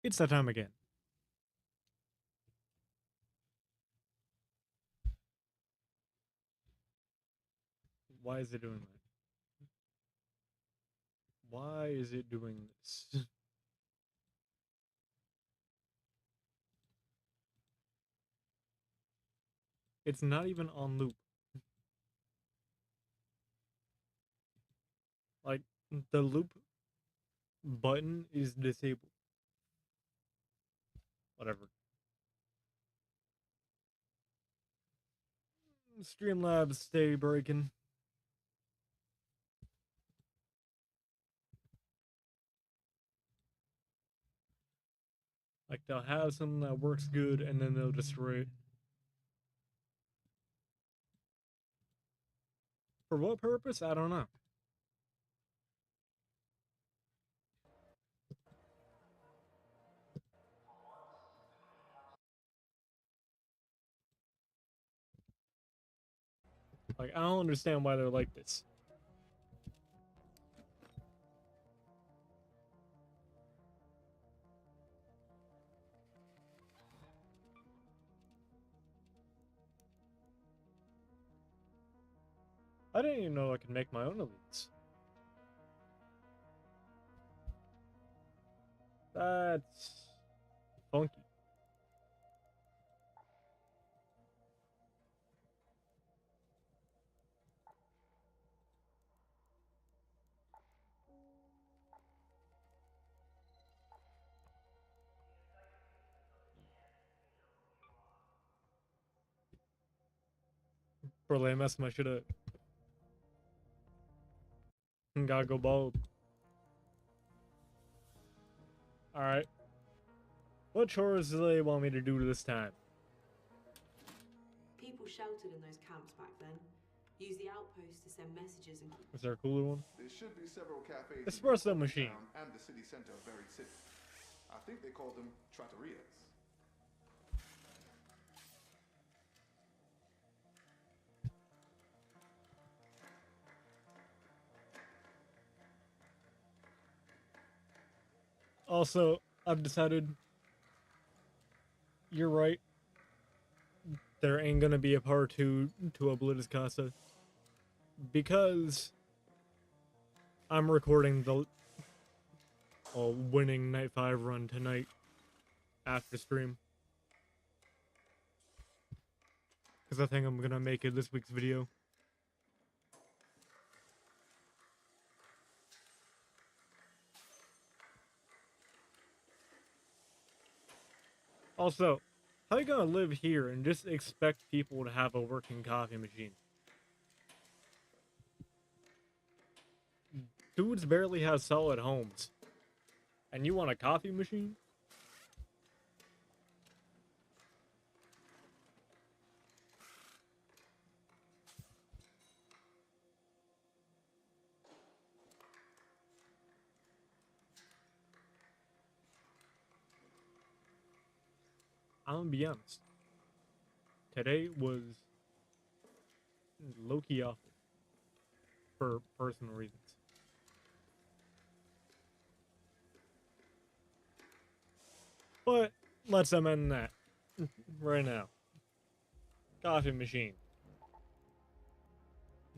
It's that time again. Why is it doing that? Why is it doing this? It's not even on loop. Like, the loop button is disabled. Whatever. Streamlabs stay breaking. Like, they'll have something that works good and then they'll destroy it. For what purpose? I don't know. Like, I don't understand why they're like this. I didn't even know I could make my own elites. That's funky. Probably I messed my shit up. Gotta go bald. Alright. What chores do they want me to do this time? People sheltered in those camps back then. Use the outposts to send messages and... Is there a cooler one? There should be several cafes Espresso in machine. town and the city center of Buried City. I think they call them trattorias. Also, I've decided you're right. There ain't gonna be a part 2 to Oblivious Casa because I'm recording the winning Night 5 run tonight after stream. Because I think I'm gonna make it this week's video. Also, how you gonna live here and just expect people to have a working coffee machine? Dudes barely have solid homes. And you want a coffee machine? I'm gonna be honest. Today was low-key awful. For personal reasons. But let's amend that right now. Coffee machine.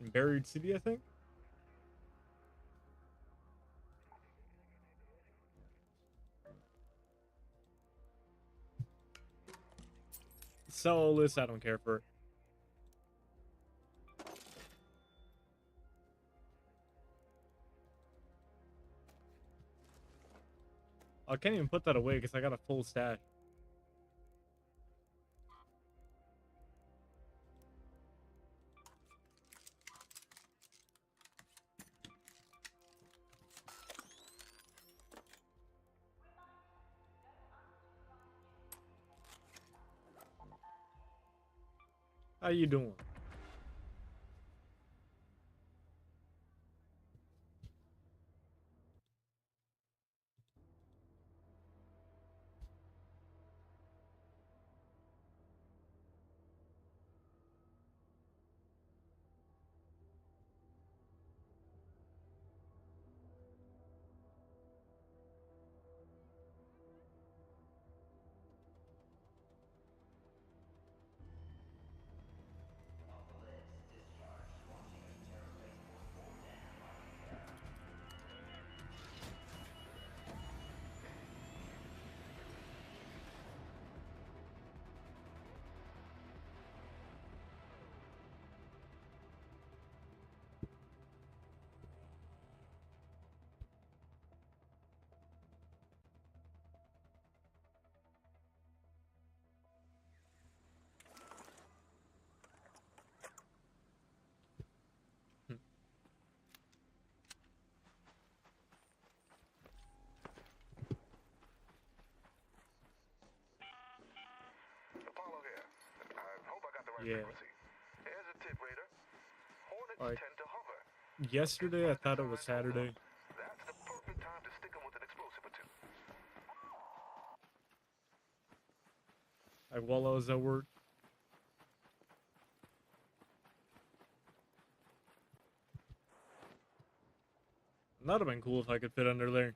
In Buried City, I think? Sell this, I don't care for it. I can't even put that away because I got a full stash. How you doing? Apollo here. I hope I got the right Yeah. frequency. Here's a tip, Raider. Hornets Like, tend to hover. yesterday I thought it was Saturday. That's the perfect time to stick them with an explosive or two. Like, while I was at work. That'd have been cool if I could fit under there.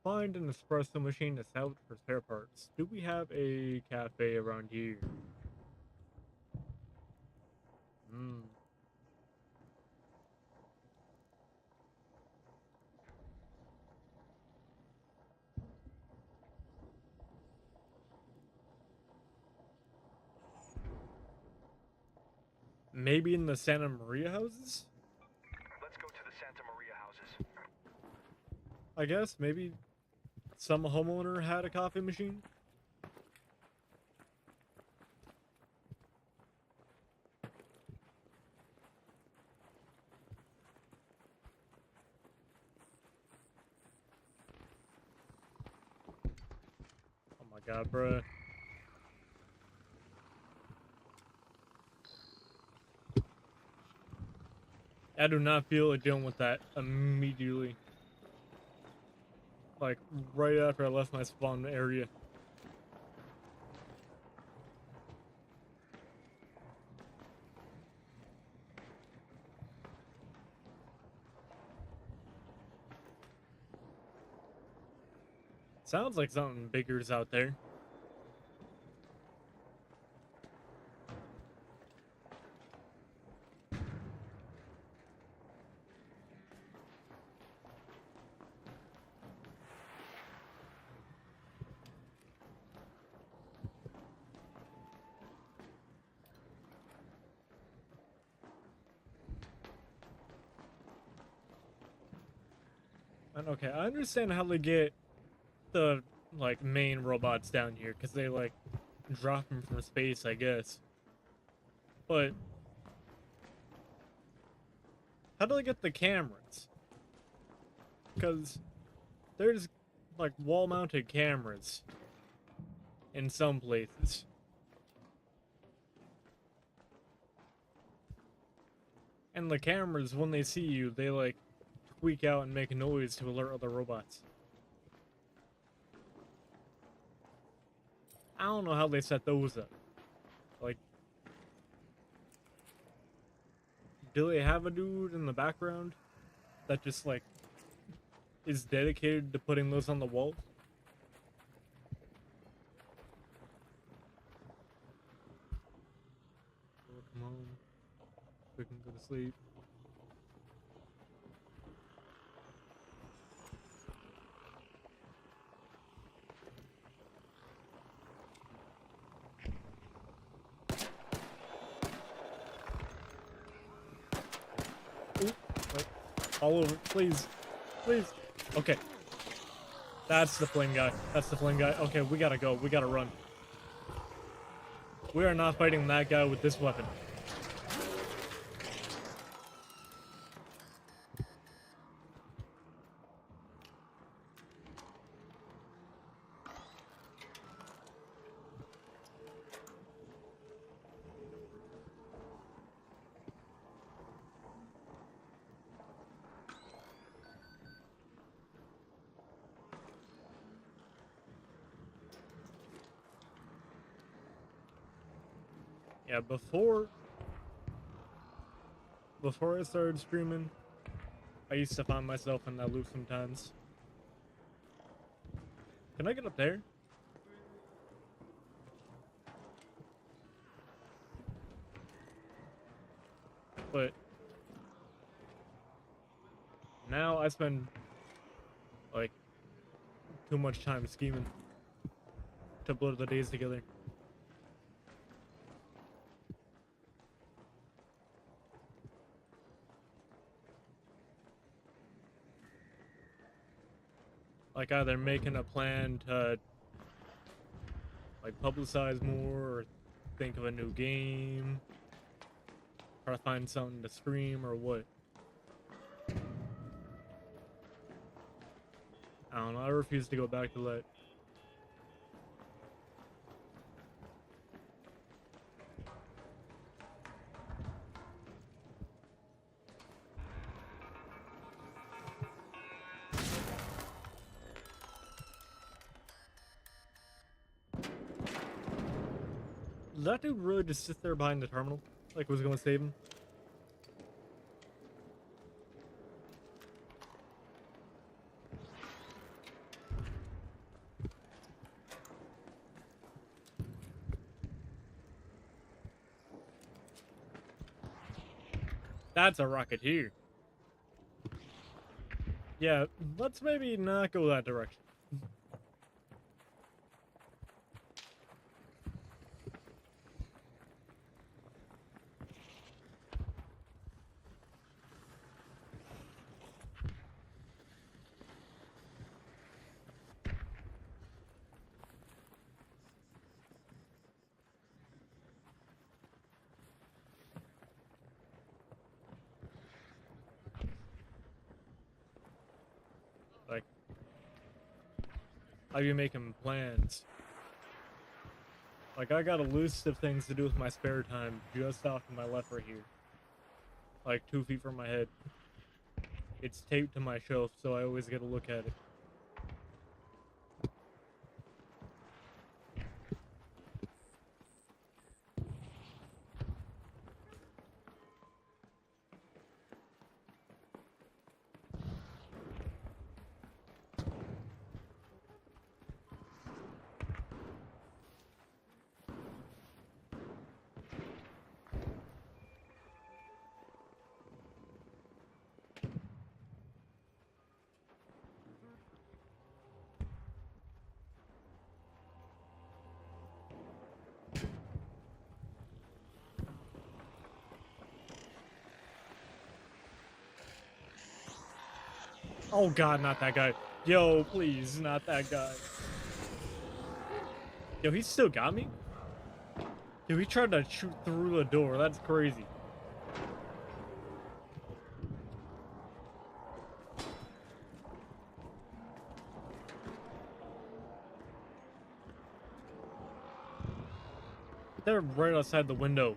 Find an espresso machine to salvage for spare parts. Do we have a cafe around here? Hmm. Maybe in the Santa Maria houses? Let's go to the Santa Maria houses. I guess, maybe some homeowner had a coffee machine? Oh my god, bruh. I do not feel like dealing with that immediately. Like, right after I left my spawn area. Sounds like something bigger's out there. And okay, I understand how they get the, like, main robots down here, because they, like, drop them from space, I guess. But how do they get the cameras? Because there's, like, wall-mounted cameras in some places. And the cameras, when they see you, they, like, squeak out and make a noise to alert other robots. I don't know how they set those up. Like, do they have a dude in the background that just, like, is dedicated to putting those on the wall? Oh, come on. We can go to sleep. Ooh, wait. All over. Please. Please. Okay. That's the flame guy. That's the flame guy. Okay, we gotta go. We gotta run. We are not fighting that guy with this weapon. Yeah, before I started streaming, I used to find myself in that loop sometimes. Can I get up there? But now I spend like too much time scheming to blur the days together. Like either making a plan to like publicize more or think of a new game, try to find something to stream or what. I don't know, I refuse to go back to that. Did that dude really just sit there behind the terminal? Like was gonna save him? That's a rocketeer. Yeah, let's maybe not go that direction. Like, how you making plans? Like, I got a list of things to do with my spare time just off to my left right here. Like, 2 feet from my head. It's taped to my shelf, so I always get a look at it. Oh god, not that guy. Yo, please, not that guy. Yo, he still got me? Yo, he tried to shoot through the door. That's crazy. They're right outside the window.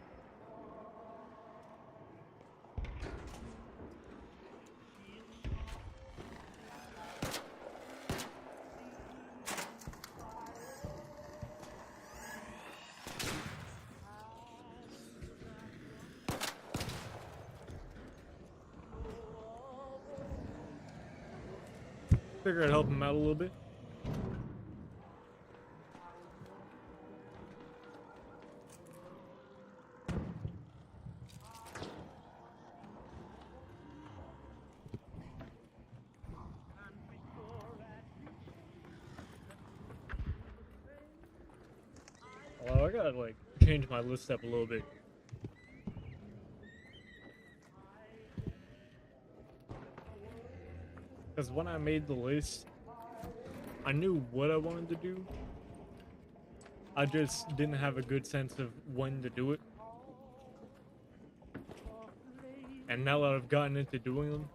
Figure I'd help him out a little bit. Well, I gotta like change my list up a little bit. Because when I made the list, I knew what I wanted to do. I just didn't have a good sense of when to do it. And now that I've gotten into doing them,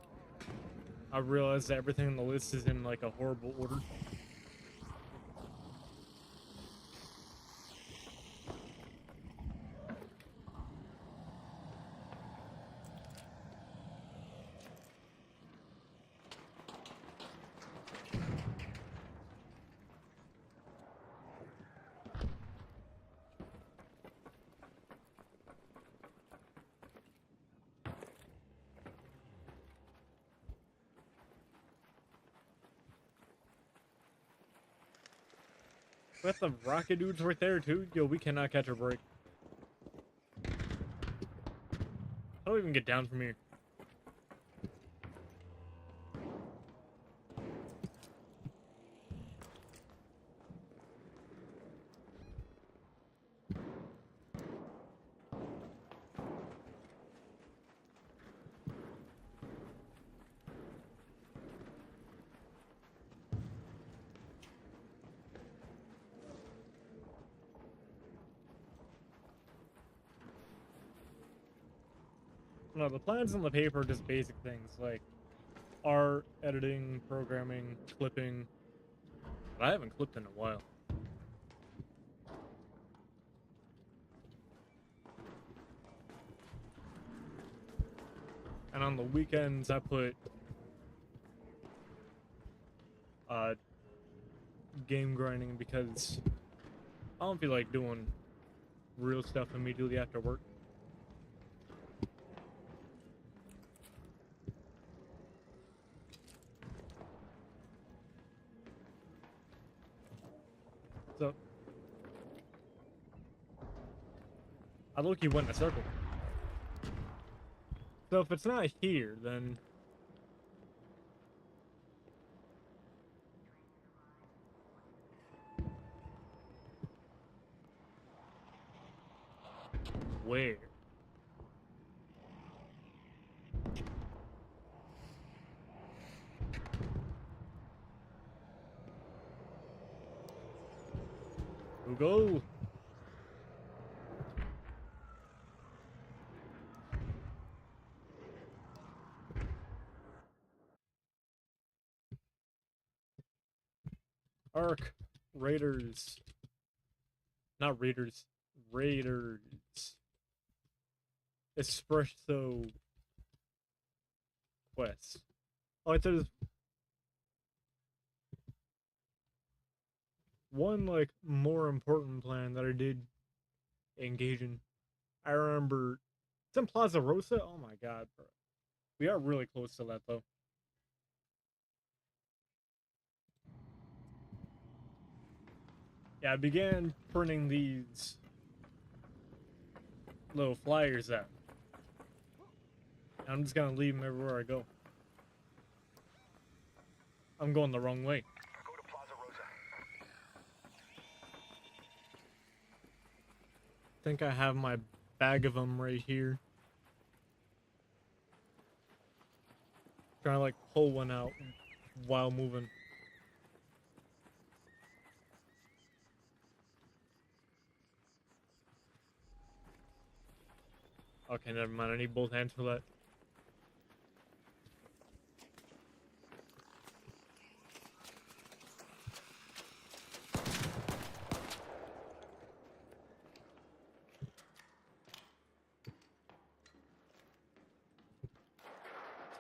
I realize that everything on the list is in like a horrible order. Got the rocket dudes right there too. Yo, we cannot catch a break. How do we even get down from here? No, the plans on the paper are just basic things like art, editing, programming, clipping. But I haven't clipped in a while. And on the weekends, I put game grinding because I don't feel like doing real stuff immediately after work. So I low-key went in a circle. So if it's not here, then where? Who go? Arc Raiders. Not Raiders. Raiders. Espresso Quest. Oh, I thought there's one like more important plan that I did engage in. I remember it's in Plaza Rosa. Oh my god, bro. We are really close to that though. Yeah, I began printing these little flyers out. I'm just gonna leave them everywhere I go. I'm going the wrong way. Go to Plaza Rosa. I think I have my bag of them right here. Trying to like pull one out while moving. Okay, never mind. I need both hands for that.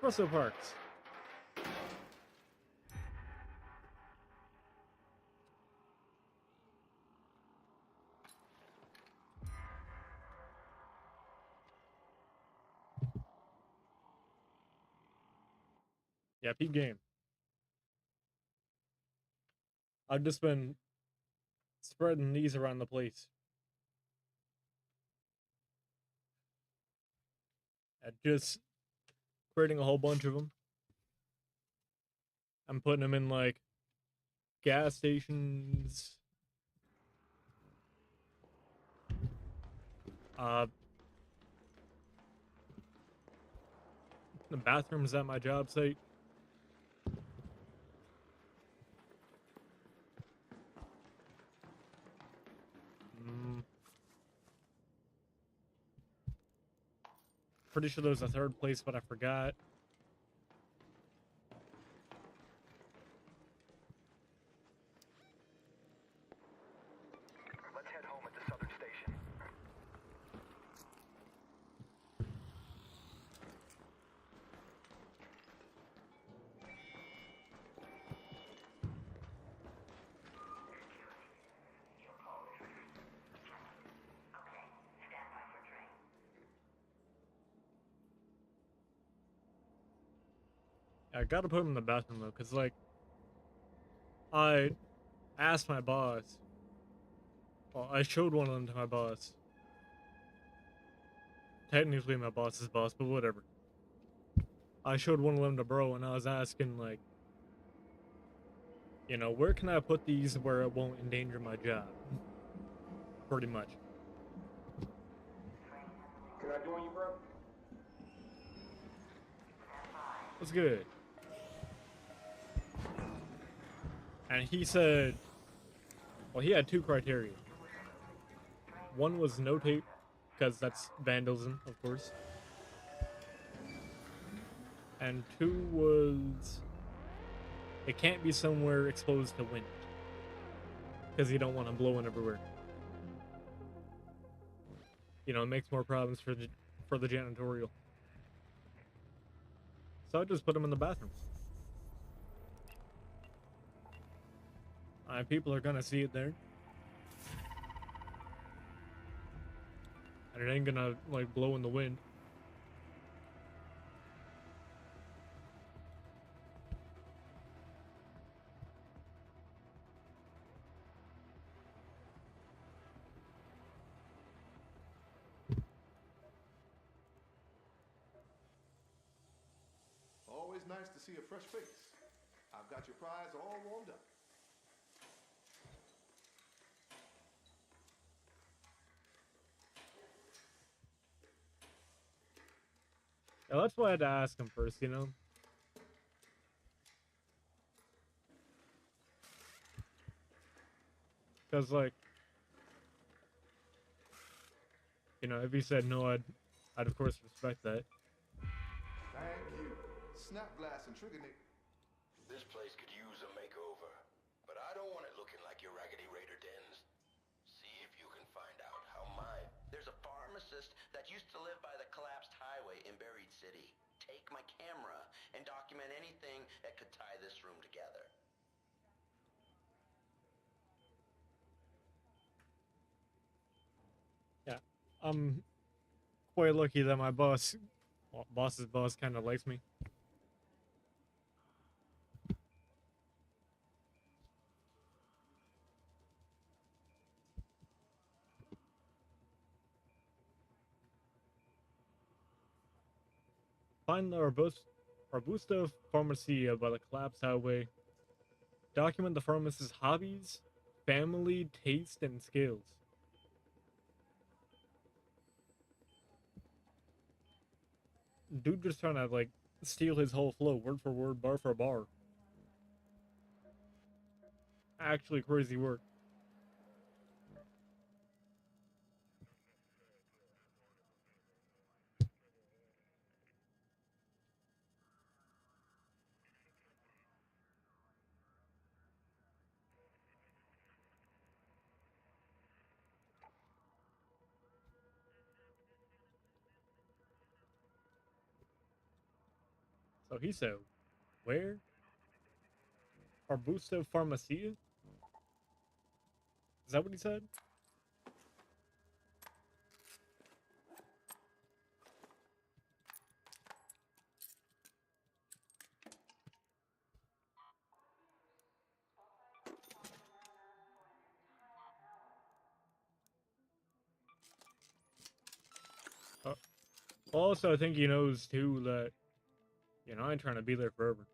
Espresso Parks. Yeah, peep game. I've just been spreading these around the place. Just creating a whole bunch of them. I'm putting them in like gas stations. Uh, the bathrooms at my job site. Pretty sure there was a third place, but I forgot. Let's head home at the southern station. I gotta put him in the bathroom though, cause like I asked my boss Well, I showed one of them to my boss. Technically my boss's boss, but whatever. I showed one of them to bro, and I was asking, like, you know, where can I put these where it won't endanger my job? Pretty much. Can I join you, bro? What's good? And he said, well, he had two criteria. One was no tape, because that's vandalism, of course. And two was, it can't be somewhere exposed to wind, because you don't want them blowing everywhere. You know, it makes more problems for the janitorial. So I just put them in the bathroom. People are gonna see it there. And it ain't gonna, like, blow in the wind. Always nice to see a fresh face. I've got your prize all warmed up. Yeah, that's why I had to ask him first, you know? Because, like, you know, if he said no, I'd of course respect that. Thank you. Snap glass and trigger nick. This place could use a makeover, but I don't want it looking like your Raggedy Raider dens. See if you can find out how There's a pharmacist that used to live by the collapsed highway in Buried City. Take my camera and document anything that could tie this room together. Yeah, I'm quite lucky that my boss's boss kind of likes me. Find the Arbusta Pharmacia by the collapsed highway. Document the pharmacist's hobbies, family, taste, and skills. Dude just trying to, like, steal his whole flow, word for word, bar for bar. Actually crazy work. So he said, where? Arbusto Pharmacia? Is that what he said? Also, I think he knows, too, that, you know, I ain't trying to be there forever.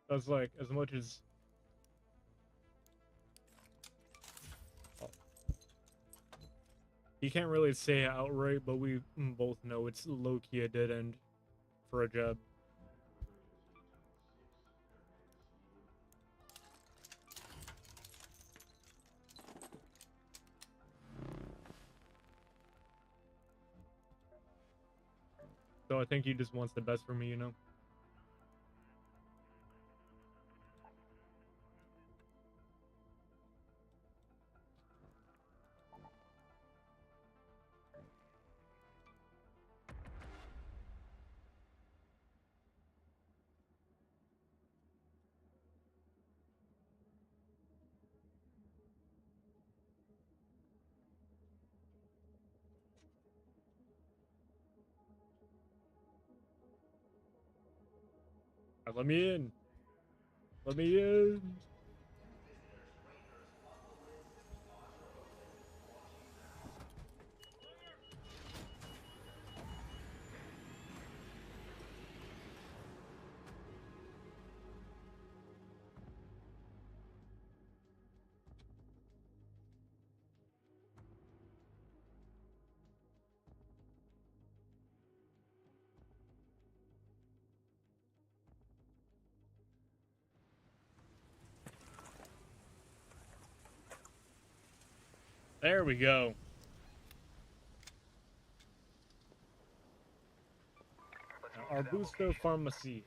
That's like, as much as... Oh. He can't really say it outright, but we both know it's low-key a dead end for a job. So I think he just wants the best for me, you know? Alright, let me in. Let me in. There we go. Arbusto Pharmacy.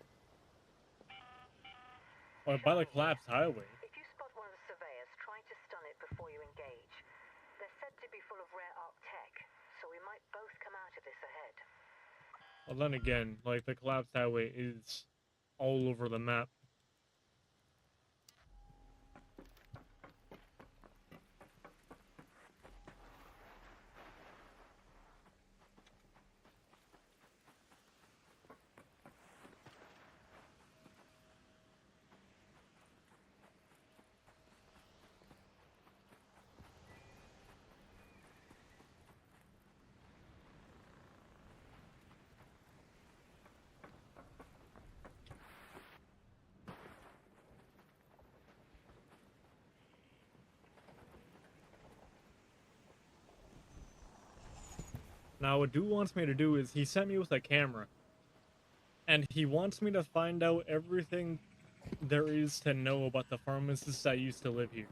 Or by the collapsed highway. If you spot one of the surveyors, try to stun it before you engage. They're said to be full of rare arc tech, so we might both come out of this ahead. Well, then again, like, the collapsed highway is all over the map. Now, what Dude wants me to do is he sent me with a camera. And he wants me to find out everything there is to know about the pharmacists that used to live here.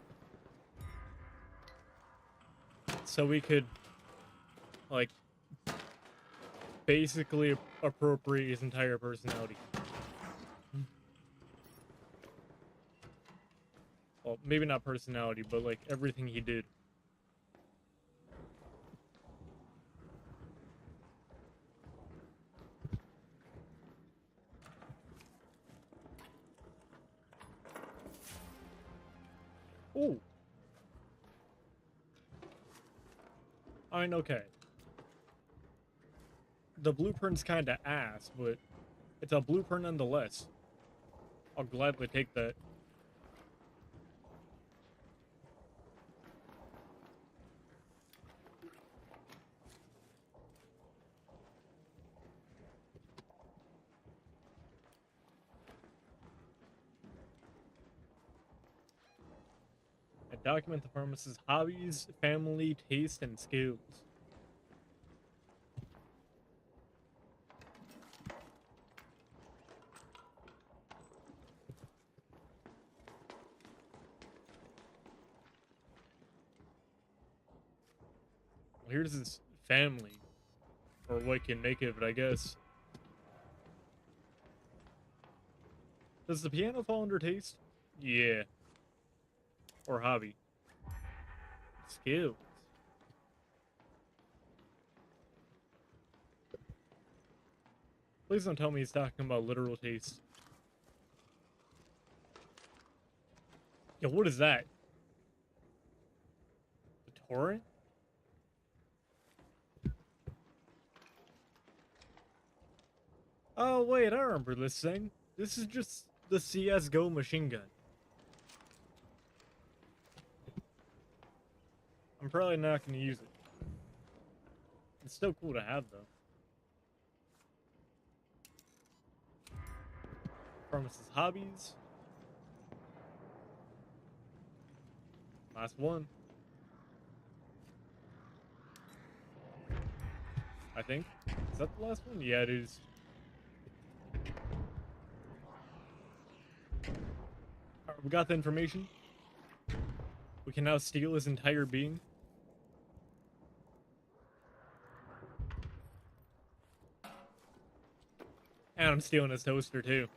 So we could, like, basically appropriate his entire personality. Well, maybe not personality, but, like, everything he did. Ooh. I mean, okay. The blueprint's kinda ass, but it's a blueprint nonetheless. I'll gladly take that. And document the pharmacist's hobbies, family, taste, and skills. Well, here's his family. Or what can make of it, I guess. Does the piano fall under taste? Yeah. Or hobby. Skills. Please don't tell me he's talking about literal taste. Yo, what is that? The torrent? Oh, wait, I remember this thing. This is just the CSGO machine gun. I'm probably not going to use it. It's still cool to have, though. Pharmacist's hobbies. Last one. I think. Is that the last one? Yeah, it is. Alright, we got the information. We can now steal his entire being. And I'm stealing his toaster, too.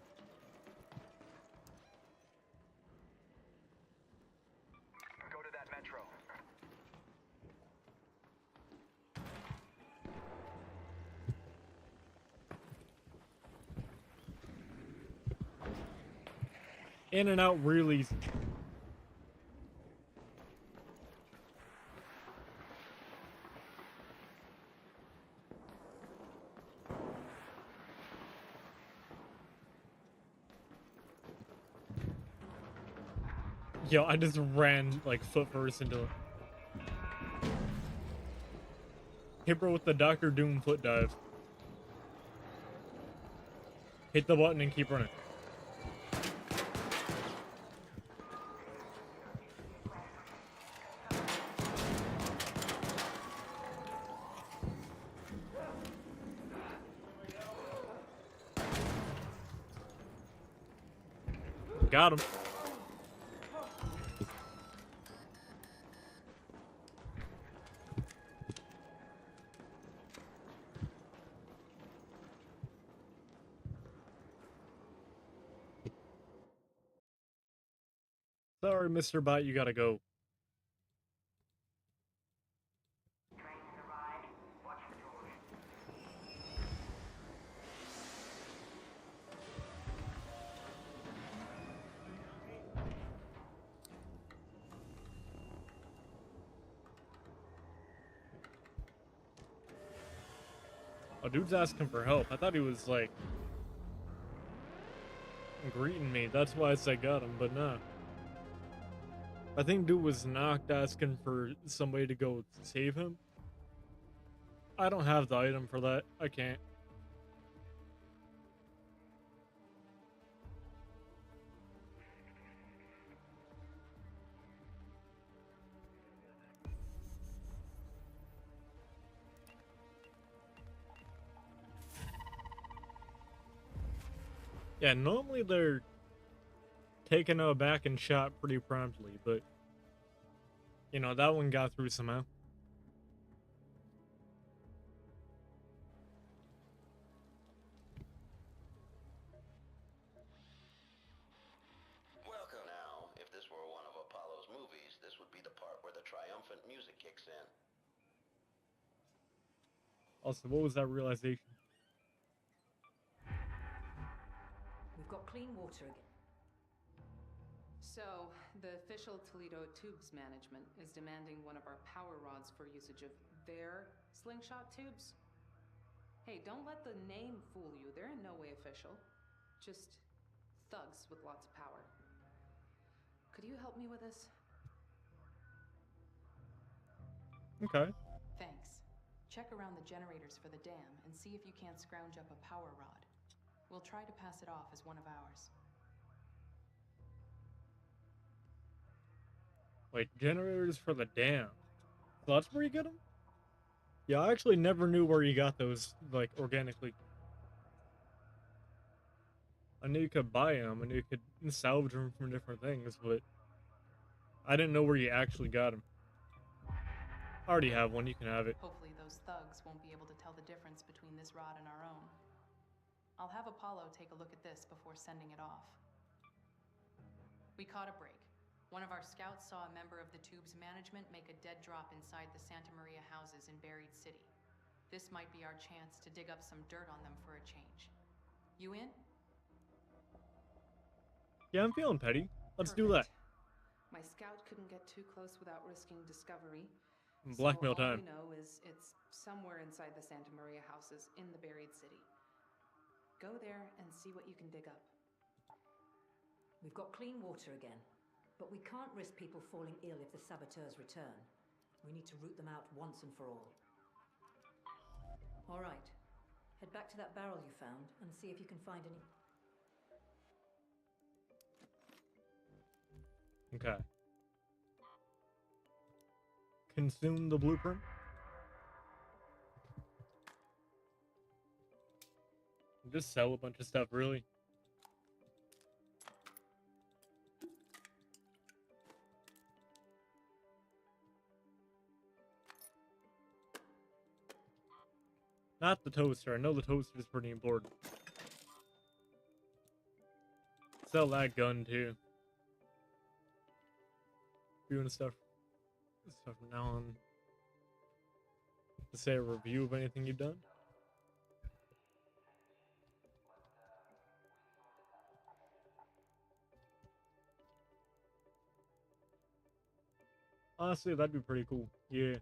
Go to that metro. In and out real easy. Yo, I just ran like foot first into it. Hit her with the Doctor Doom foot dive. Hit the button and keep running. Got him. Sorry, Mr. Bot, you gotta go. Oh, dude's asking for help. I thought he was like greeting me. That's why I said got him, but nah. I think dude was knocked asking for somebody to go save him. I don't have the item for that. I can't. Yeah, normally they're taken aback and shot pretty promptly, but you know, that one got through somehow. Welcome. Now, if this were one of Apollo's movies, this would be the part where the triumphant music kicks in. Also, what was that realization? We've got clean water again. So, the official Toledo Tubes Management is demanding one of our power rods for usage of their slingshot tubes. Hey, don't let the name fool you. They're in no way official. Just thugs with lots of power. Could you help me with this? Okay. Thanks. Check around the generators for the dam and see if you can't scrounge up a power rod. We'll try to pass it off as one of ours. Wait, generators for the dam. So that's where you get them? Yeah, I actually never knew where you got those, like, organically. I knew you could buy them, I knew you could salvage them from different things, but I didn't know where you actually got them. I already have one, you can have it. Hopefully those thugs won't be able to tell the difference between this rod and our own. I'll have Apollo take a look at this before sending it off. We caught a break. One of our scouts saw a member of the Tubes Management make a dead drop inside the Santa Maria houses in Buried City. This might be our chance to dig up some dirt on them for a change. You in? Yeah, I'm feeling petty. Let's do that. My scout couldn't get too close without risking discovery. Blackmail So all time. we know is it's somewhere inside the Santa Maria houses in the Buried City. Go there and see what you can dig up. We've got clean water again, but we can't risk people falling ill if the saboteurs return. We need to root them out once and for all. All right. Head back to that barrel you found and see if you can find any... Okay. Consume the blueprint. Just sell a bunch of stuff, really. Not the toaster. I know the toaster is pretty important. Sell that gun too. Doing stuff from now on. To say a review of anything you've done. Honestly, that'd be pretty cool. Yeah.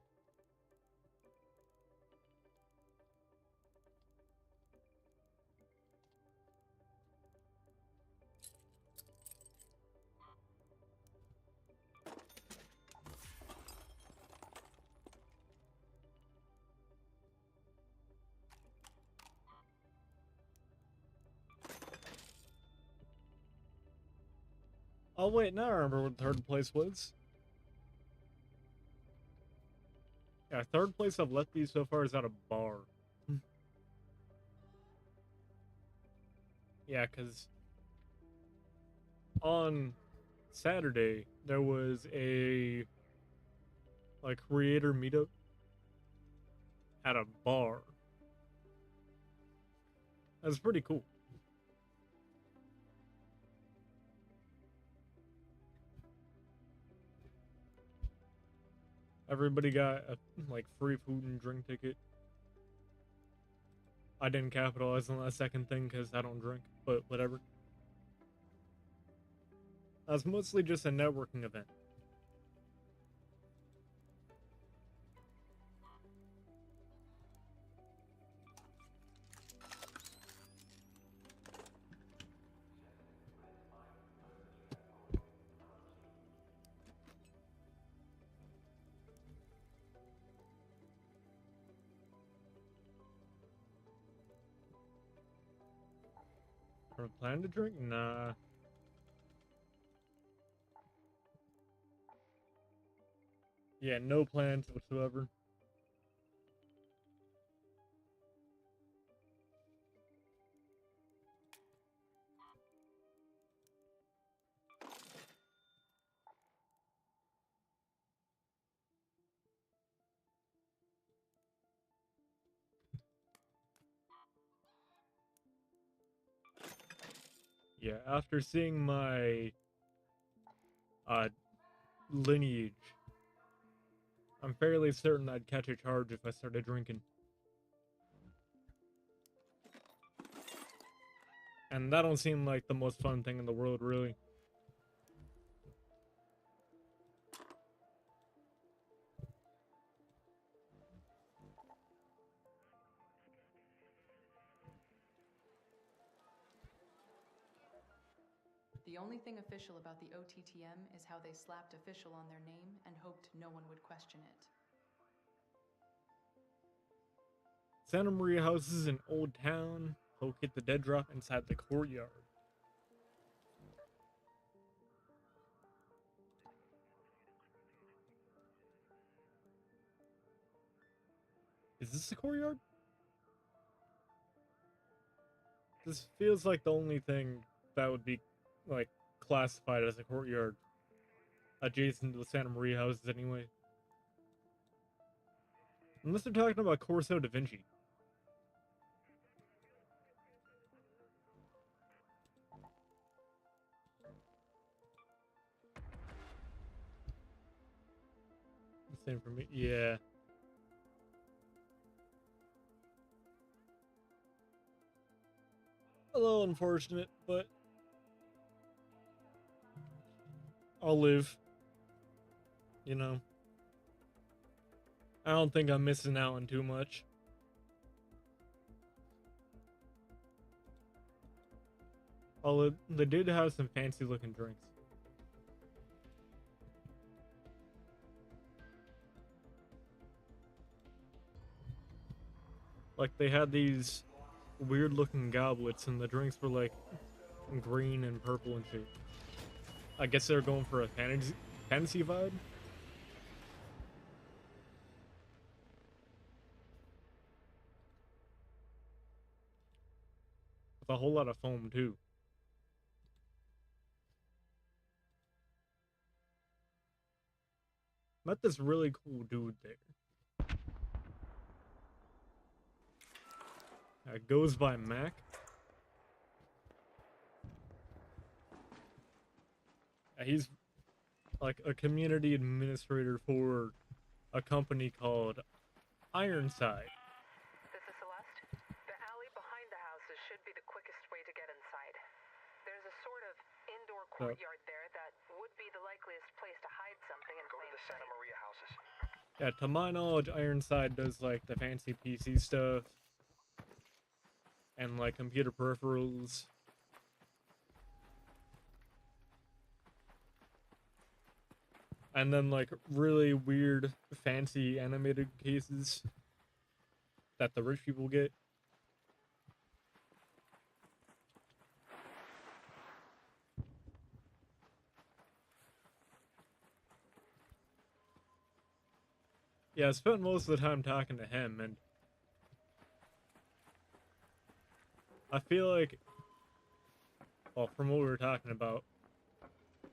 Oh wait, now I remember what third place was. Yeah, third place I've left these so far is at a bar. Yeah, because on Saturday there was a like creator meetup at a bar. That's pretty cool. Everybody got a like free food and drink ticket. I didn't capitalize on that second thing because I don't drink, but whatever. That's mostly just a networking event. Or plan to drink? Nah. Yeah, no plans whatsoever. Yeah, after seeing my lineage, I'm fairly certain I'd catch a charge if I started drinking. And that don't seem like the most fun thing in the world, really. The only thing official about the OTTM is how they slapped official on their name and hoped no one would question it. Santa Maria House is an old town. Locate the dead drop inside the courtyard. Is this the courtyard? This feels like the only thing that would be, like, classified as a courtyard. Adjacent to the Santa Maria houses, anyway. Unless they're talking about Corso da Vinci. Same for me. Yeah. A little unfortunate, but I'll live. You know. I don't think I'm missing out on too much. Although they did have some fancy looking drinks. Like they had these weird looking goblets and the drinks were like green and purple and shit. I guess they're going for a fantasy vibe. With a whole lot of foam too. Met this really cool dude there. Goes by Mac. He's like a community administrator for a company called Ironside. This is Celeste. The alley behind the houses should be the quickest way to get inside. There's a sort of indoor courtyard there that would be the likeliest place to hide something in Go to plain the sight. Santa Maria houses. Yeah, to my knowledge, Ironside does like the fancy PC stuff and like computer peripherals. And then like really weird fancy animated cases that the rich people get. Yeah, I spent most of the time talking to him, and I feel like, well, from what we were talking about,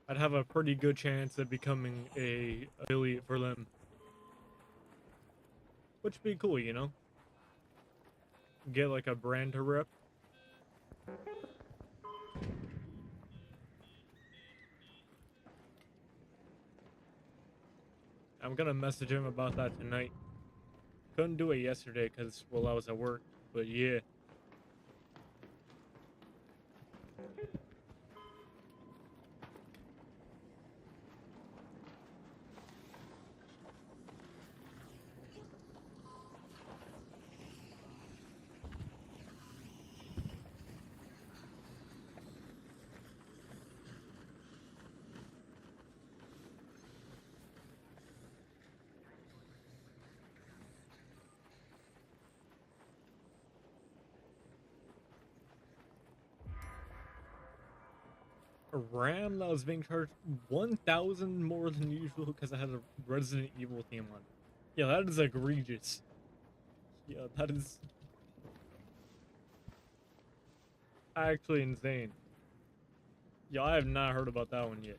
I'd have a pretty good chance of becoming a affiliate for them. Which would be cool, you know? Get like a brand to rep. I'm gonna message him about that tonight. Couldn't do it yesterday because, well, I was at work, but yeah. A RAM that was being charged 1,000 more than usual because I had a Resident Evil theme on it. Yeah, that is egregious. Yeah, that is actually insane. Yeah, I have not heard about that one yet.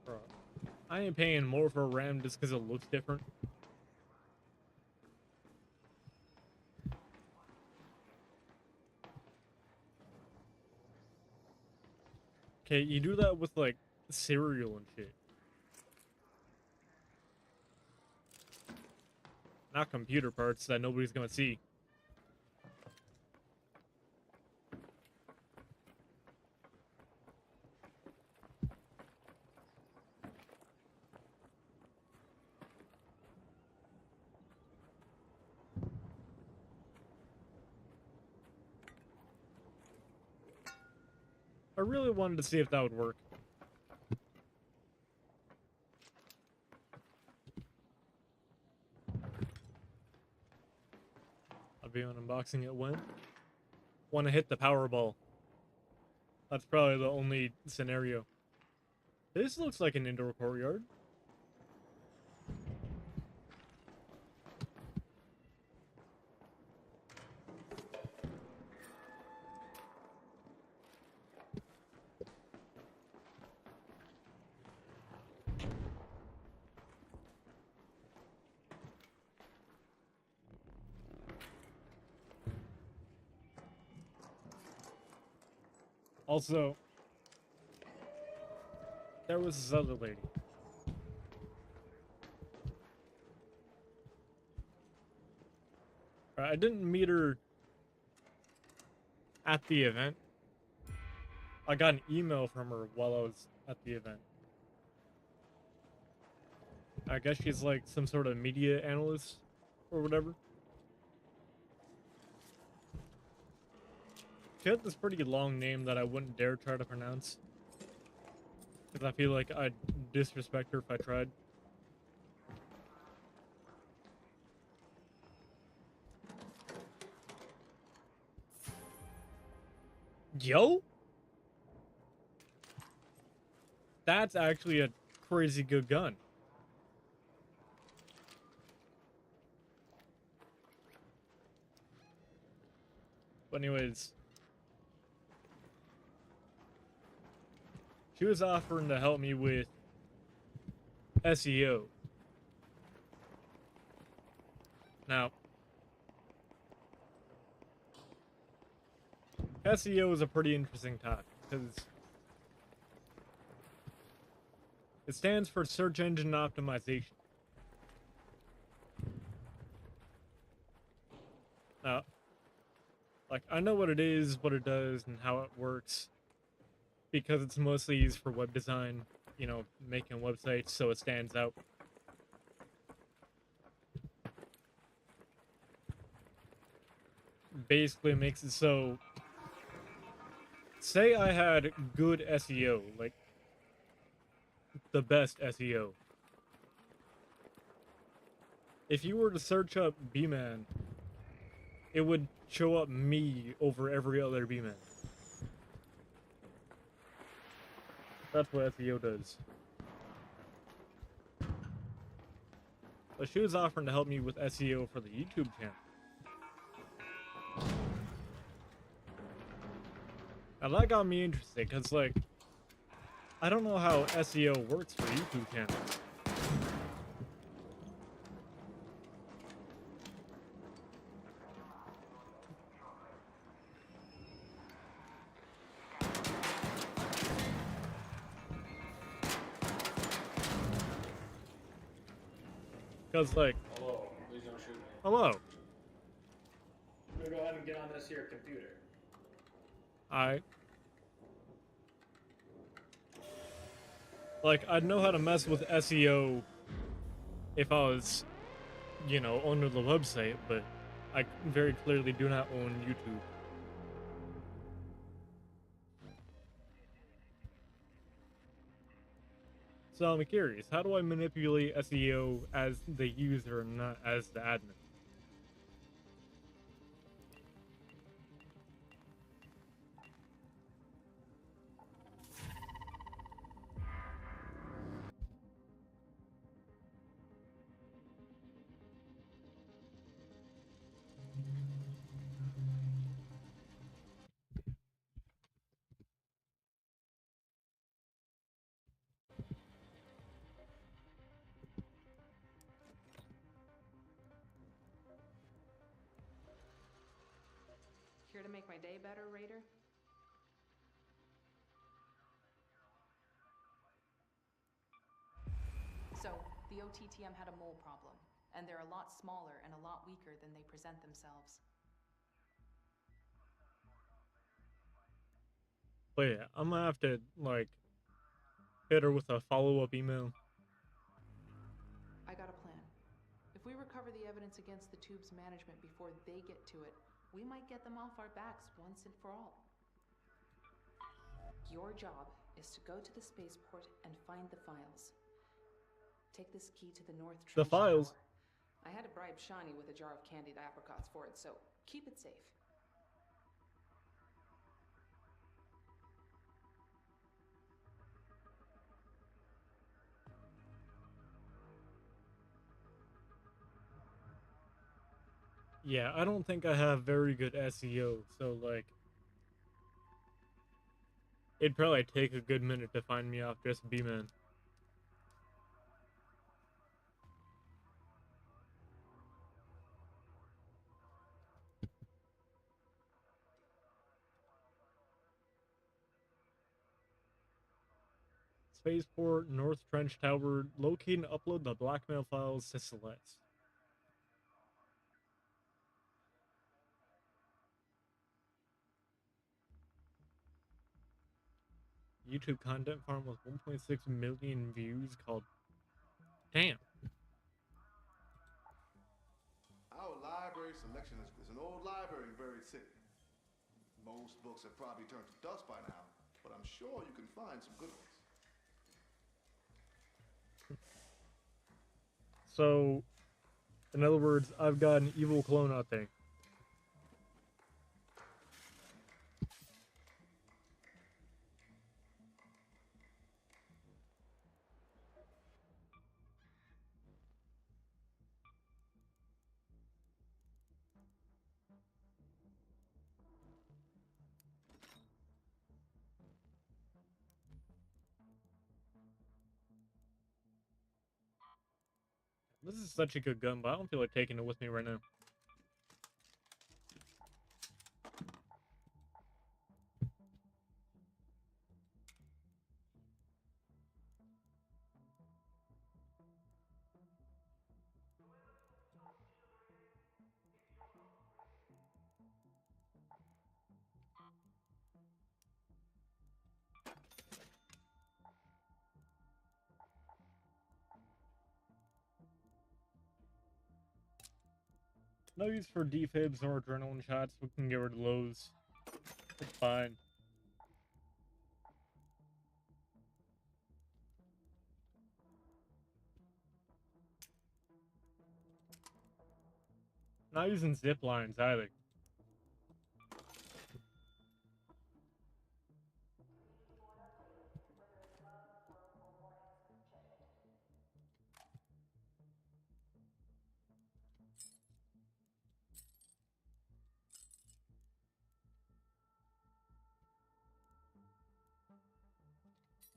Bro, I ain't paying more for a RAM just because it looks different. Okay, you do that with like cereal and shit. Not computer parts that nobody's gonna see. I really wanted to see if that would work. I'll be on unboxing it when? Want to hit the Powerball. That's probably the only scenario. This looks like an indoor courtyard. Also, there was this other lady. I didn't meet her at the event. I got an email from her while I was at the event. I guess she's like some sort of media analyst or whatever. She had this pretty long name that I wouldn't dare try to pronounce. Because I feel like I'd disrespect her if I tried. Yo? That's actually a crazy good gun. But anyways, she was offering to help me with SEO. Now, SEO is a pretty interesting topic because it stands for search engine optimization. Now, like, I know what it is, what it does, and how it works because it's mostly used for web design, you know, making websites so it stands out. Basically makes it so, say I had good SEO, like the best SEO. If you were to search up Bman, it would show up me over every other Bman. That's what SEO does. But she was offering to help me with SEO for the YouTube channel. And that got me interested, because, like, I don't know how SEO works for YouTube channels. Because, like, Hello, please don't shoot me. hello. I'm gonna go ahead and get on this here computer. Alright. Like, I'd know how to mess with SEO if I was, you know, owner of the website, but I very clearly do not own YouTube. So I'm curious, how do I manipulate SEO as the user, not as the admin? Here to make my day better, Raider? So, the OTTM had a mole problem, and they're a lot smaller and a lot weaker than they present themselves. But yeah, I'm gonna have to, like, hit her with a follow-up email. I got a plan. If we recover the evidence against the tube's management before they get to it, we might get them off our backs once and for all. Your job is to go to the spaceport and find the files. Take this key to the North Trench The files? Tower. I had to bribe Shawnee with a jar of candied apricots for it, so keep it safe. Yeah, I don't think I have very good SEO, so, like, it'd probably take a good minute to find me off just Bman. Spaceport, North Trench Tower, locate and upload the blackmail files to Celeste. YouTube content farm with 1.6 million views called... Damn. Our library selection is an old library in Buried City. Most books have probably turned to dust by now, but I'm sure you can find some good ones. So, in other words, I've got an evil clone out there. This is such a good gun, but I don't feel like taking it with me right now. No use for defibs or adrenaline shots. We can get rid of those. It's fine. Not using zip lines either.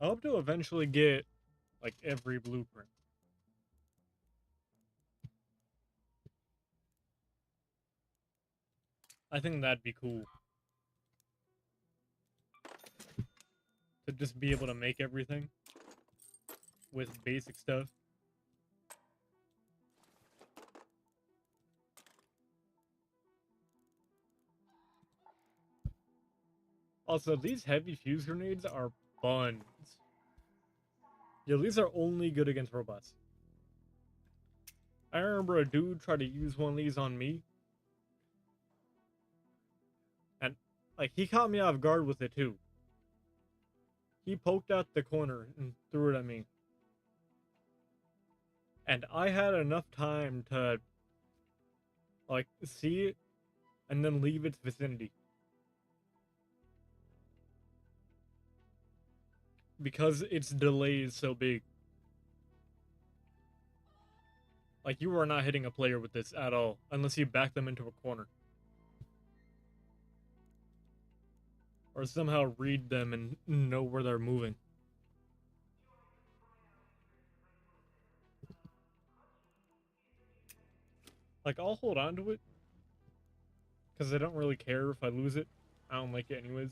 I hope to eventually get, like, every blueprint. I think that'd be cool. To just be able to make everything with basic stuff. Also, these heavy fuse grenades are buns. Yeah, these are only good against robots. I remember a dude tried to use one of these on me. And, like, he caught me off guard with it, too. He poked out the corner and threw it at me. And I had enough time to, like, see it and then leave its vicinity. Because its delay is so big. Like, you are not hitting a player with this at all, unless you back them into a corner. Or somehow read them and know where they're moving. Like, I'll hold on to it. Because I don't really care if I lose it. I don't like it anyways.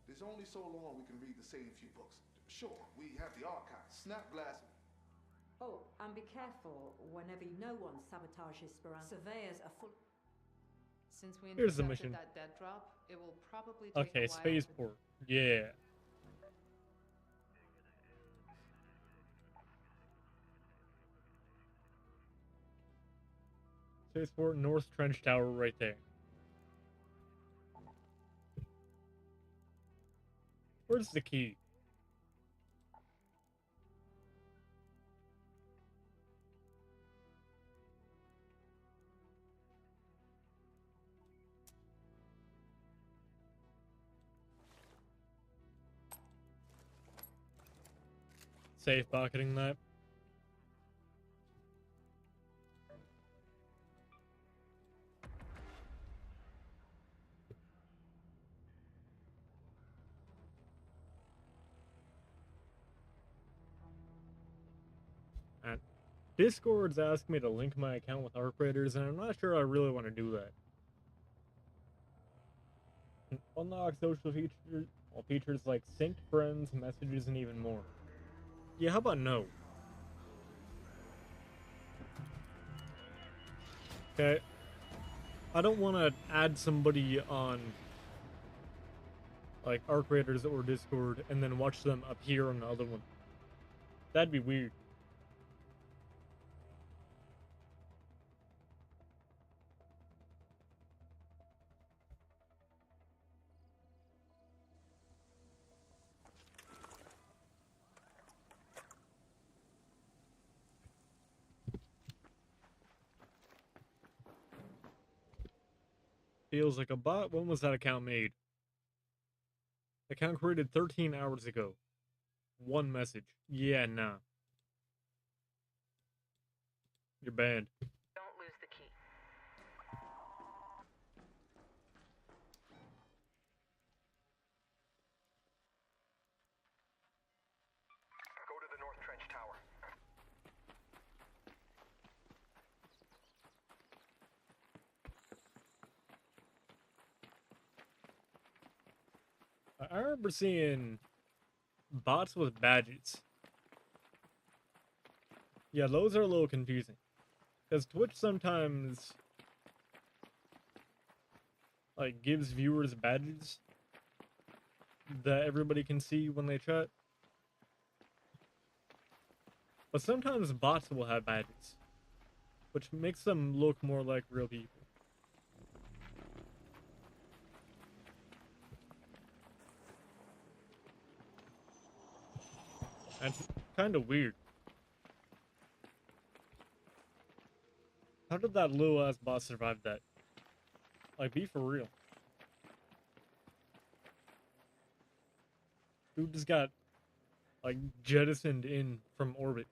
There's only so long we can read the same few books. Sure, we have the archives, snap glasses. Oh, and be careful whenever no one sabotages Speranza. Surveyors are full. Since we Here's the intercepted mission. that dead drop, it will probably take Okay, a while. spaceport. Yeah. Spaceport, North Trench Tower right there. Where's the key? Safe pocketing that. And Discord's asked me to link my account with Arc Raiders, and I'm not sure I really want to do that. Unlock social features, well, features like synced friends, messages, and even more. Yeah, how about no? Okay. I don't want to add somebody on, like, Arc Raiders or Discord and then watch them appear on the other one. That'd be weird. Feels like a bot. When was that account made? Account created 13 hours ago. One message. Yeah, nah. You're banned. Don't lose the key. Go to the North Trench Tower. I remember seeing bots with badges. Yeah, those are a little confusing. Because Twitch sometimes, like, gives viewers badges that everybody can see when they chat. But sometimes bots will have badges, which makes them look more like real people. And kind of weird. How did that little ass boss survive that? Like, be for real. Dude just got, like, jettisoned in from orbit.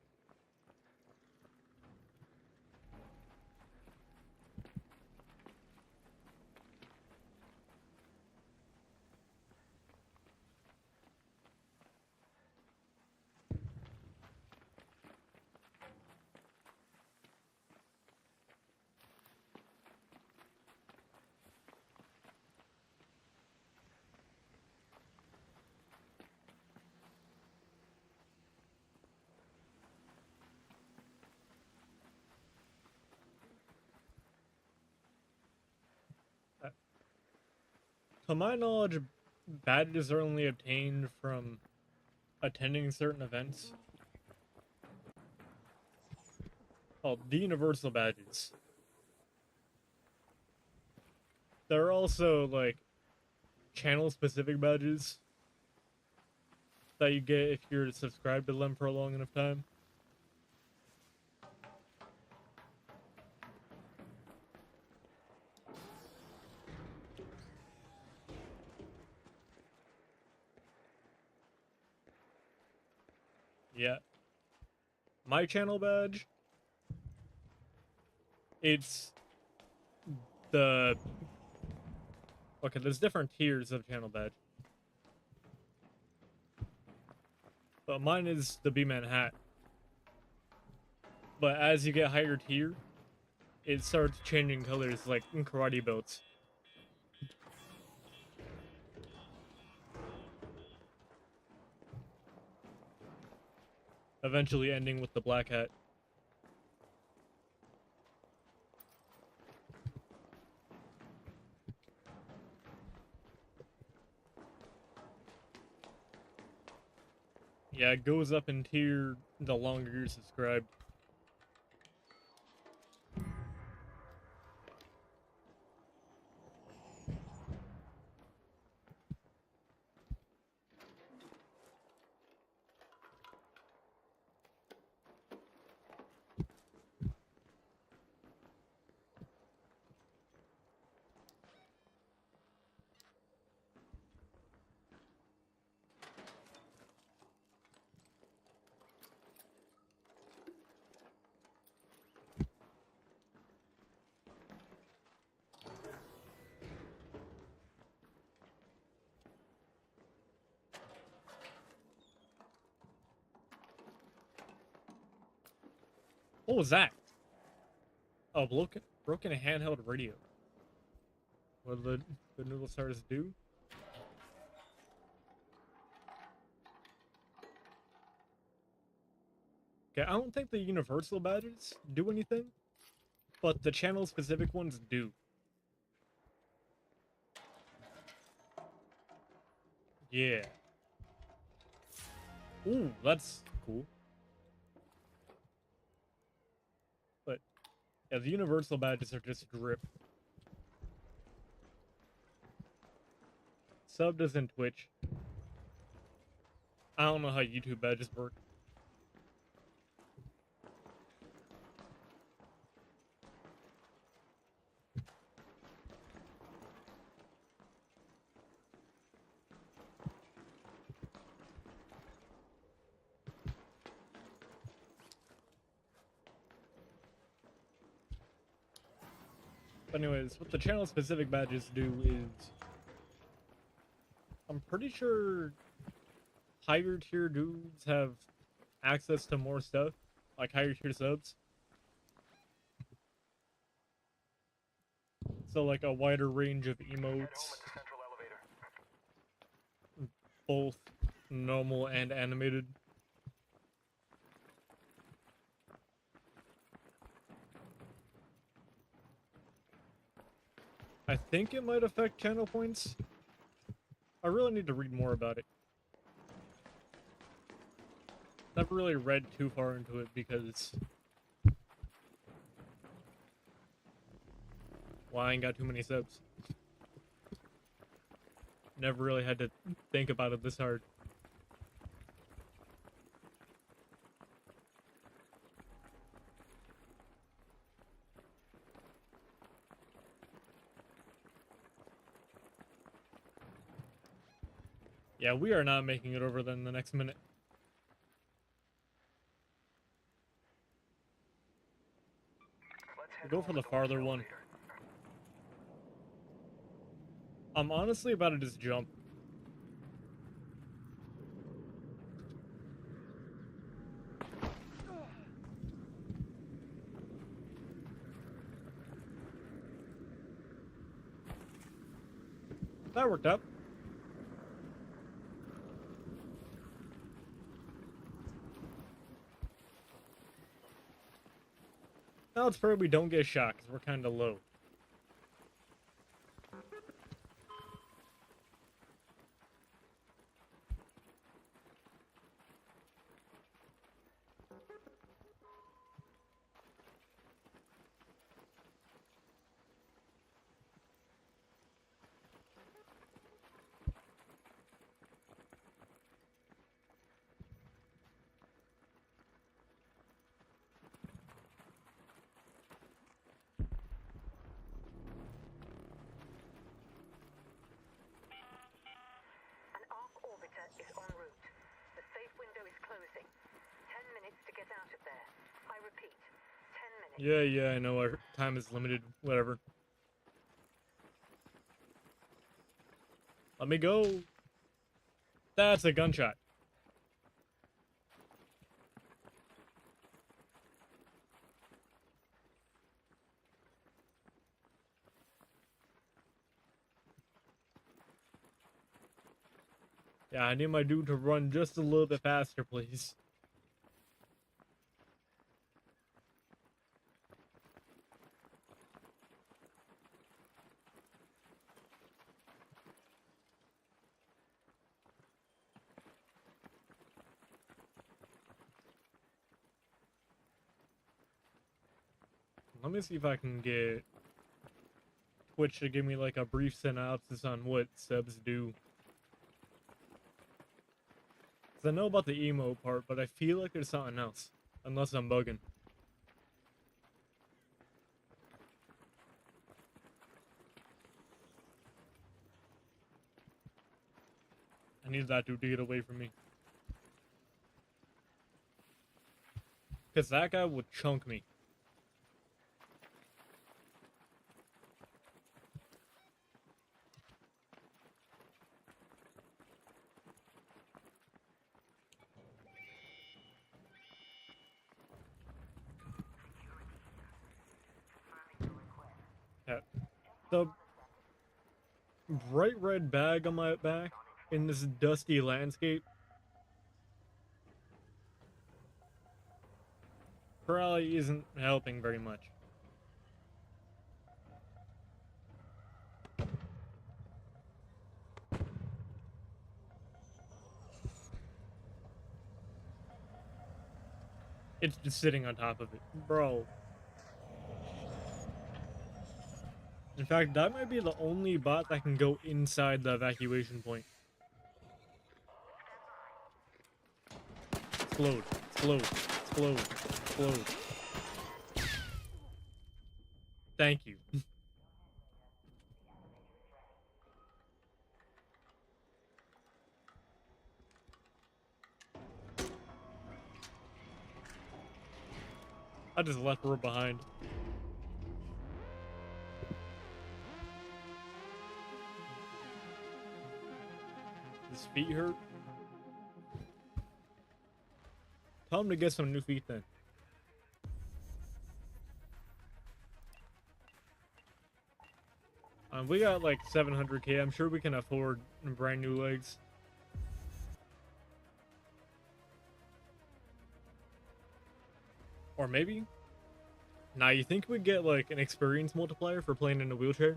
To my knowledge, badges are only obtained from attending certain events. Called the Universal Badges. There are also, like, channel-specific badges that you get if you're subscribed to them for a long enough time. Yeah. My channel badge, it's the... Okay, there's different tiers of channel badge. But mine is the Bman hat. But as you get higher tier, it starts changing colors like in karate belts. Eventually ending with the black hat. Yeah, it goes up in tier the longer you're subscribed. What was that? Oh, broken handheld radio. What did the noodle stars do? Okay, I don't think the universal badges do anything, but the channel specific ones do. Yeah. Ooh, that's cool. But yeah, the universal badges are just drip. Sub doesn't Twitch. I don't know how YouTube badges work. But anyways, what the channel specific badges do is, I'm pretty sure higher tier dudes have access to more stuff, like higher tier subs. So like a wider range of emotes, both normal and animated. I think it might affect channel points. I really need to read more about it. Never really read too far into it because, well, I ain't got too many subs. Never really had to think about it this hard. Yeah, we are not making it over then the next minute. Let's head Go home for with the the worst farther one. elevator. I'm honestly about to just jump. That worked out. Now let's pray we don't get shot because we're kind of low. An arc orbiter is en route. The safe window is closing. 10 minutes to get out of there. I repeat, 10 minutes. Yeah, I know our time is limited. Whatever. Let me go. That's a gunshot. Yeah, I need my dude to run just a little bit faster, please. Let me see if I can get Twitch to give me like a brief synopsis on what subs do. Cause I know about the emo part, but I feel like there's something else. Unless I'm bugging. I need that dude to get away from me. Cause that guy would chunk me. Yeah. The bright red bag on my back in this dusty landscape probably isn't helping very much. It's just sitting on top of it. Bro. In fact, that might be the only bot that can go inside the evacuation point. Explode. Explode. Explode. Explode. Thank you. I just left her behind. His feet hurt. Tell him to get some new feet then. We got like 700k. I'm sure we can afford brand new legs. Or maybe? Nah, you think we'd get like an experience multiplier for playing in a wheelchair?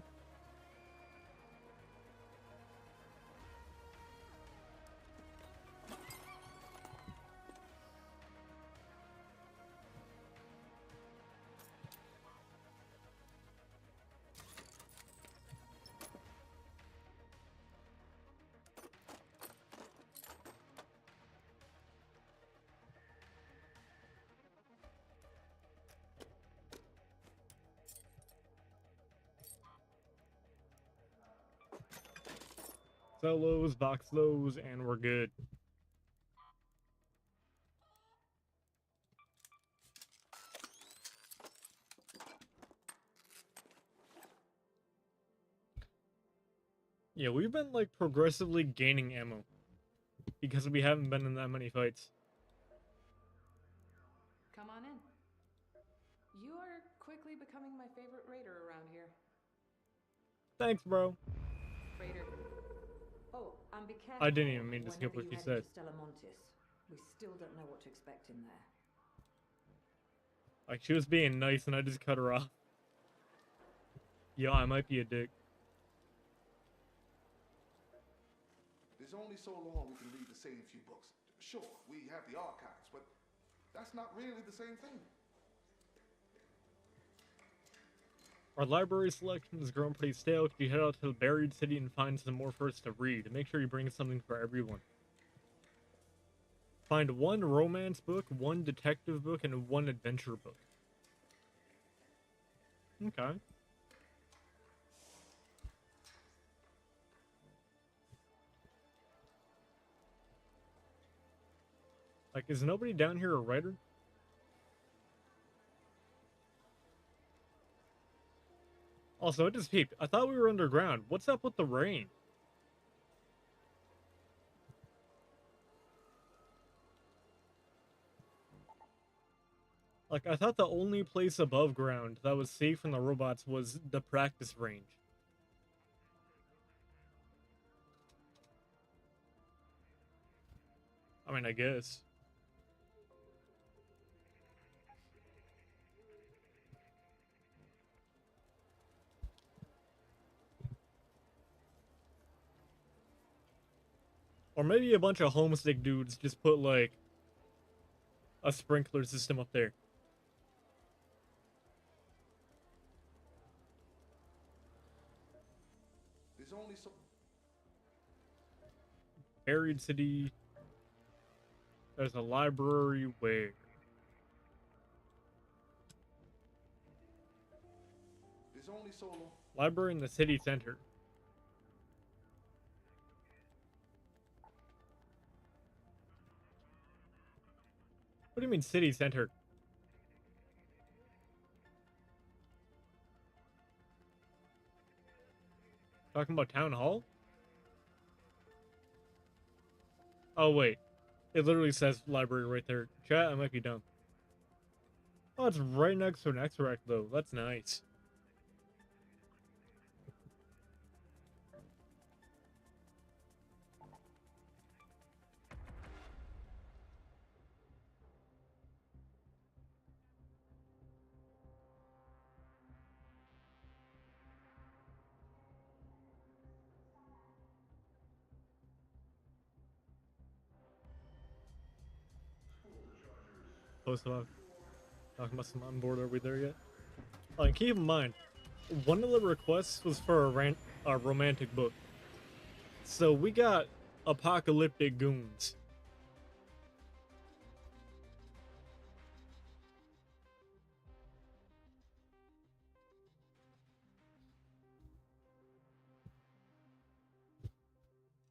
Sell those, box those, and we're good. Yeah, we've been like progressively gaining ammo because we haven't been in that many fights. Come on in. You are quickly becoming my favorite raider around here. Thanks, bro. Raider. Oh, and be careful. I didn't even mean to skip whenever what you she head said. into Stella Montis. We still don't know what to expect in there. Like, she was being nice and I just cut her off. Yeah, I might be a dick. There's only so long we can read the same few books. Sure, we have the archives, but that's not really the same thing. Our library selection has grown pretty stale. Could you head out to the buried city and find some more for us to read? Make sure you bring something for everyone. Find one romance book, one detective book, and one adventure book. Okay. Like, is nobody down here a writer? Also, I just peeped. I thought we were underground. What's up with the rain? Like, I thought the only place above ground that was safe from the robots was the practice range. I mean, I guess. Or maybe a bunch of homesick dudes just put, like, a sprinkler system up there. There's only so... Buried city. There's a library where? There's only so long... Library in the city center. What do you mean city center? Talking about town hall? Oh, wait. It literally says library right there. Chat, I might be dumb. Oh, it's right next to an X-Rack, though. That's nice. Post about talking about some on board. Are we there yet? Oh, and keep in mind, one of the requests was for a romantic book. So we got apocalyptic goons.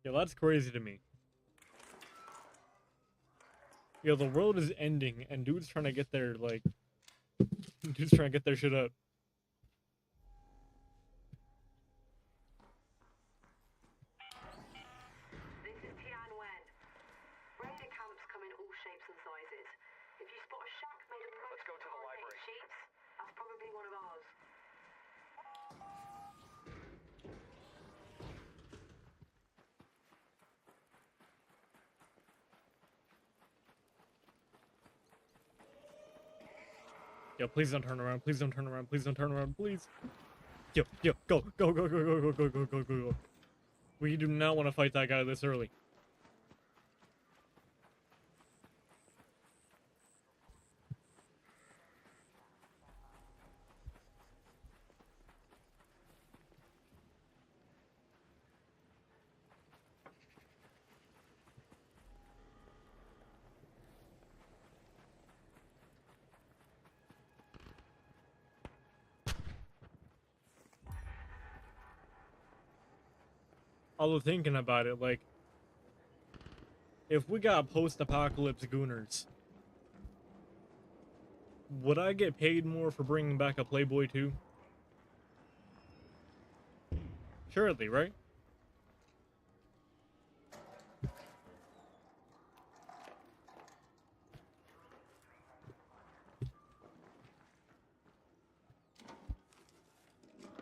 Yeah, that's crazy to me. Yeah, the world is ending, and dudes trying to get their, like... dudes trying to get their shit up. This is Tian Wen. Raider camps come in all shapes and sizes. If you spot a shack made of Let's go to the library. sheets, that's probably one of ours. Yo, please don't turn around. Please don't turn around. Please don't turn around. Please. Yo, go, go, go, go, go, go, go, go, go, go, go. We do not want to fight that guy this early. although thinking about it, like, if we got post-apocalypse gooners, would I get paid more for bringing back a Playboy too? Surely, right?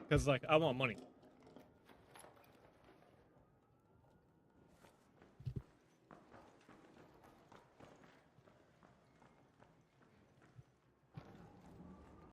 Because, like, I want money.